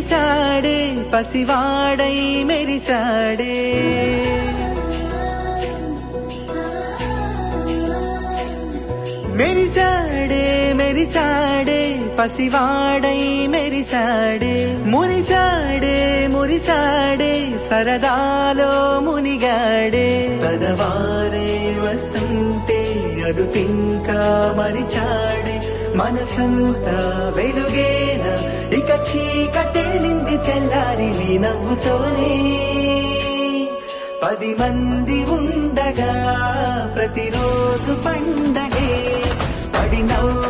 మెరిసాడే పసివాడై మెరిసాడే మెరిసాడే మెరిసాడే పసివాడై మెరిసాడే మురిసాడే మురిసాడే సరదాలో మునిగాడే పదవారే వస్తుంటే అదుపింకా మరిచాడే మనసంతా వెలుగేన ఇక చీకటెళ్ళింది తెల్లారి నీ నవ్వుతోనే 10 మంది ఉండగా ప్రతిరోజు పండగే పడి నవ్వు